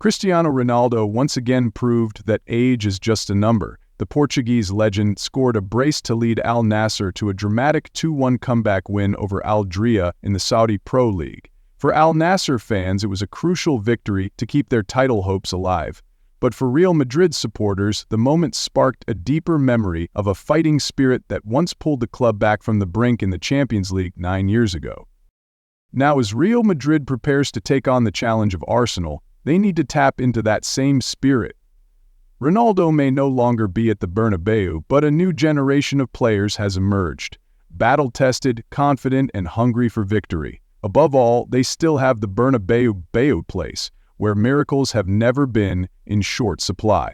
Cristiano Ronaldo once again proved that age is just a number. The Portuguese legend scored a brace to lead Al Nassr to a dramatic 2-1 comeback win over Al Diriyah in the Saudi Pro League. For Al Nassr fans, it was a crucial victory to keep their title hopes alive. But for Real Madrid supporters, the moment sparked a deeper memory of a fighting spirit that once pulled the club back from the brink in the Champions League 9 years ago. Now, as Real Madrid prepares to take on the challenge of Arsenal, they need to tap into that same spirit. Ronaldo may no longer be at the Bernabéu, but a new generation of players has emerged. Battle-tested, confident, and hungry for victory. Above all, they still have the Bernabéu place, where miracles have never been in short supply.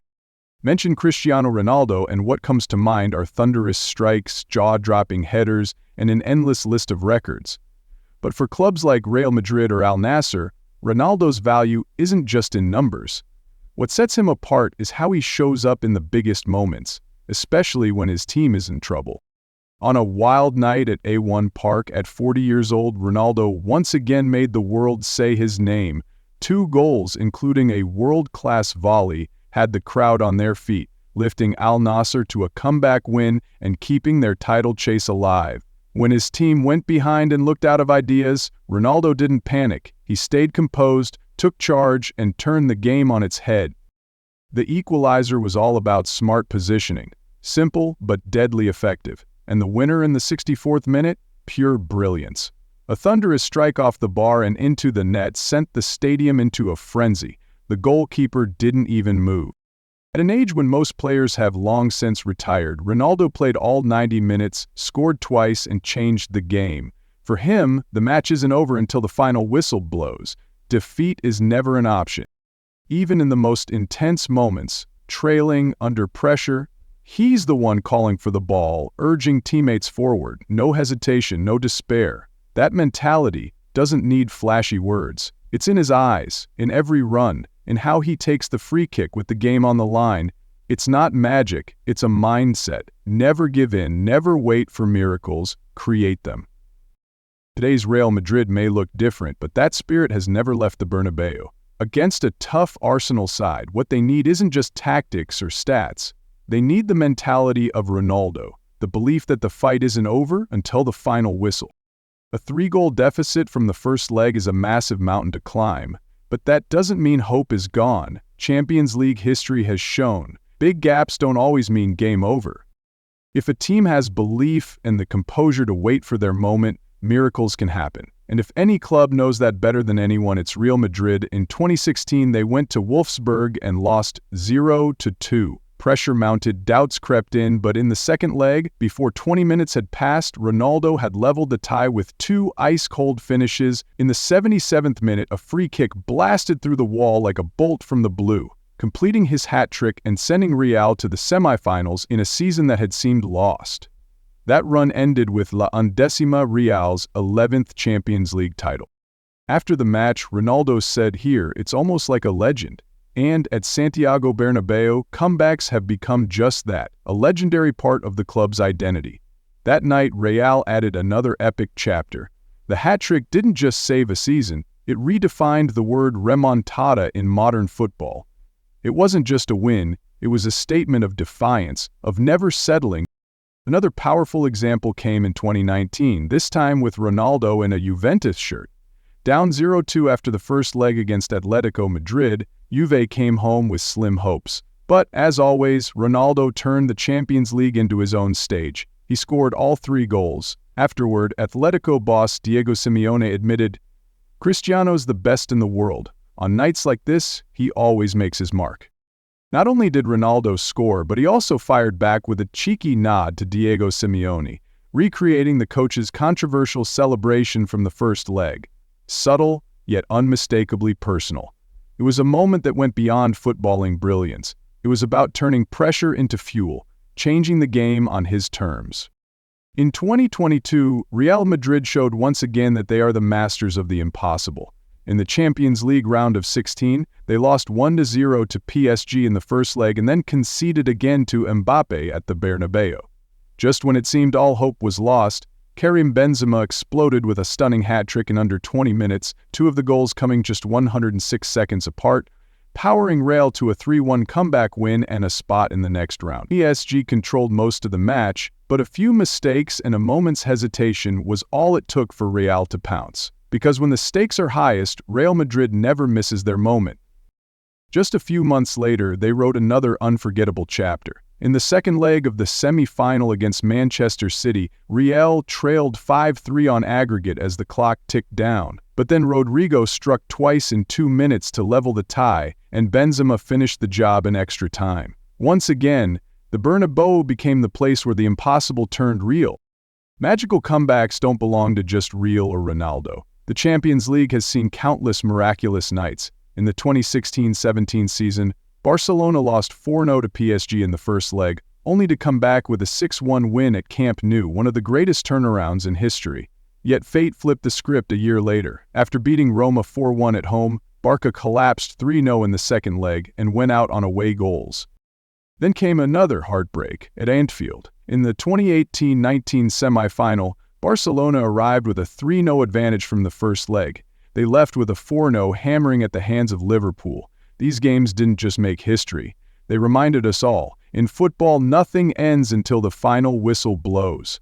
Mention Cristiano Ronaldo and what comes to mind are thunderous strikes, jaw-dropping headers, and an endless list of records. But for clubs like Real Madrid or Al Nassr, Ronaldo's value isn't just in numbers. What sets him apart is how he shows up in the biggest moments, especially when his team is in trouble. On a wild night at A1 Park at 40 years old, Ronaldo once again made the world say his name. 2 goals, including a world-class volley, had the crowd on their feet, lifting Al Nassr to a comeback win and keeping their title chase alive. When his team went behind and looked out of ideas, Ronaldo didn't panic. He stayed composed, took charge, and turned the game on its head. The equalizer was all about smart positioning, simple but deadly effective, and the winner in the 64th minute, pure brilliance. A thunderous strike off the bar and into the net sent the stadium into a frenzy. The goalkeeper didn't even move. At an age when most players have long since retired, Ronaldo played all 90 minutes, scored twice, and changed the game. For him, the match isn't over until the final whistle blows. Defeat is never an option. Even in the most intense moments, trailing, under pressure, he's the one calling for the ball, urging teammates forward. No hesitation, no despair. That mentality doesn't need flashy words. It's in his eyes, in every run, in how he takes the free kick with the game on the line. It's not magic, it's a mindset. Never give in, never wait for miracles, create them. Today's Real Madrid may look different, but that spirit has never left the Bernabéu. Against a tough Arsenal side, what they need isn't just tactics or stats. They need the mentality of Ronaldo, the belief that the fight isn't over until the final whistle. A 3-goal deficit from the first leg is a massive mountain to climb, but that doesn't mean hope is gone. Champions League history has shown, big gaps don't always mean game over. If a team has belief and the composure to wait for their moment, miracles can happen. And if any club knows that better than anyone, it's Real Madrid. In 2016, they went to Wolfsburg and lost 0-2. Pressure mounted, doubts crept in, but in the second leg, before 20 minutes had passed, Ronaldo had leveled the tie with 2 ice-cold finishes. In the 77th minute, a free kick blasted through the wall like a bolt from the blue, completing his hat trick and sending Real to the semifinals in a season that had seemed lost. That run ended with La Undécima, Real's 11th Champions League title. After the match, Ronaldo said, "Here, it's almost like a legend." And at Santiago Bernabéu, comebacks have become just that, a legendary part of the club's identity. That night, Real added another epic chapter. The hat-trick didn't just save a season, it redefined the word remontada in modern football. It wasn't just a win, it was a statement of defiance, of never settling. Another powerful example came in 2019, this time with Ronaldo in a Juventus shirt. Down 0-2 after the first leg against Atletico Madrid, Juve came home with slim hopes. But, as always, Ronaldo turned the Champions League into his own stage. He scored all 3 goals. Afterward, Atletico boss Diego Simeone admitted, "Cristiano's the best in the world. On nights like this, he always makes his mark." Not only did Ronaldo score, but he also fired back with a cheeky nod to Diego Simeone, recreating the coach's controversial celebration from the first leg. Subtle, yet unmistakably personal. It was a moment that went beyond footballing brilliance. It was about turning pressure into fuel, changing the game on his terms. In 2022, Real Madrid showed once again that they are the masters of the impossible. In the Champions League round of 16, they lost 1-0 to PSG in the first leg and then conceded again to Mbappé at the Bernabéu. Just when it seemed all hope was lost, Karim Benzema exploded with a stunning hat-trick in under 20 minutes, 2 of the goals coming just 106 seconds apart. powering Real to a 3-1 comeback win and a spot in the next round. PSG controlled most of the match, but a few mistakes and a moment's hesitation was all it took for Real to pounce. Because when the stakes are highest, Real Madrid never misses their moment. Just a few months later, they wrote another unforgettable chapter. In the second leg of the semi-final against Manchester City, Real trailed 5-3 on aggregate as the clock ticked down. But then Rodrigo struck twice in 2 minutes to level the tie, and Benzema finished the job in extra time. Once again, the Bernabéu became the place where the impossible turned real. Magical comebacks don't belong to just Real or Ronaldo. The Champions League has seen countless miraculous nights. In the 2016-17 season, Barcelona lost 4-0 to PSG in the first leg, only to come back with a 6-1 win at Camp Nou, one of the greatest turnarounds in history. Yet fate flipped the script a year later. After beating Roma 4-1 at home, Barca collapsed 3-0 in the second leg and went out on away goals. Then came another heartbreak at Anfield. In the 2018-19 semi-final, Barcelona arrived with a 3-0 advantage from the first leg. They left with a 4-0 hammering at the hands of Liverpool. These games didn't just make history. They reminded us all, in football nothing ends until the final whistle blows.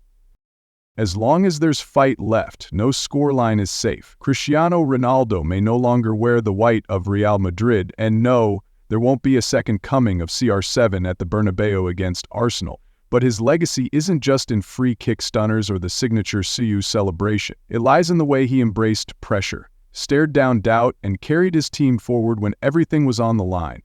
As long as there's fight left, no scoreline is safe. Cristiano Ronaldo may no longer wear the white of Real Madrid, and no, there won't be a second coming of CR7 at the Bernabéu against Arsenal. But his legacy isn't just in free kick stunners or the signature CU celebration. It lies in the way he embraced pressure, stared down doubt, and carried his team forward when everything was on the line.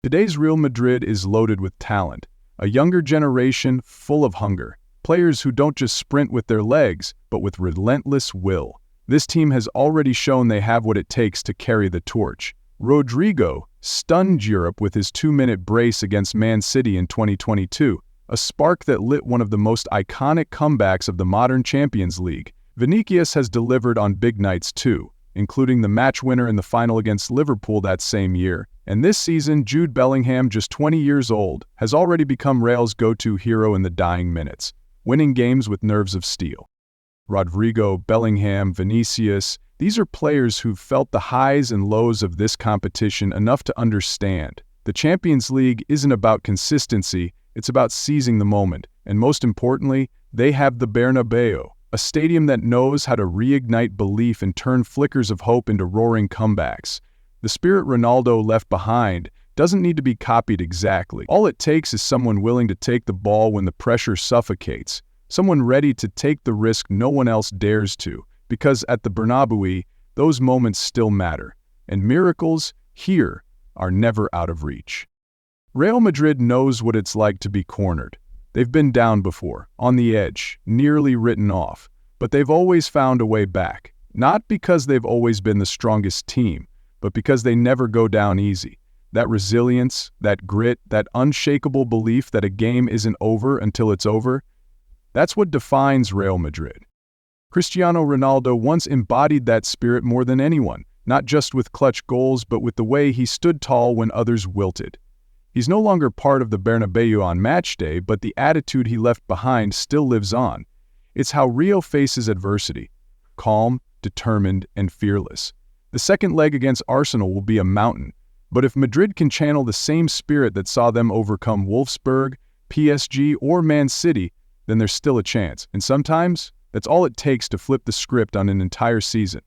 Today's Real Madrid is loaded with talent, a younger generation full of hunger, players who don't just sprint with their legs, but with relentless will. This team has already shown they have what it takes to carry the torch. Rodrigo stunned Europe with his 2-minute brace against Man City in 2022, a spark that lit one of the most iconic comebacks of the modern Champions League. Vinicius has delivered on big nights too, including the match winner in the final against Liverpool that same year. And this season, Jude Bellingham, just 20 years old, has already become Real's go-to hero in the dying minutes, winning games with nerves of steel. Rodrigo, Bellingham, Vinicius, these are players who've felt the highs and lows of this competition enough to understand. The Champions League isn't about consistency, it's about seizing the moment. And most importantly, they have the Bernabéu, a stadium that knows how to reignite belief and turn flickers of hope into roaring comebacks. The spirit Ronaldo left behind doesn't need to be copied exactly. All it takes is someone willing to take the ball when the pressure suffocates, someone ready to take the risk no one else dares to, because at the Bernabéu, those moments still matter, and miracles, here, are never out of reach. Real Madrid knows what it's like to be cornered. They've been down before, on the edge, nearly written off, but they've always found a way back, not because they've always been the strongest team, but because they never go down easy. That resilience, that grit, that unshakable belief that a game isn't over until it's over, that's what defines Real Madrid. Cristiano Ronaldo once embodied that spirit more than anyone, not just with clutch goals, but with the way he stood tall when others wilted. He's no longer part of the Bernabéu on match day, but the attitude he left behind still lives on. It's how Real faces adversity, calm, determined, and fearless. The second leg against Arsenal will be a mountain, but if Madrid can channel the same spirit that saw them overcome Wolfsburg, PSG, or Man City, then there's still a chance. And sometimes, that's all it takes to flip the script on an entire season.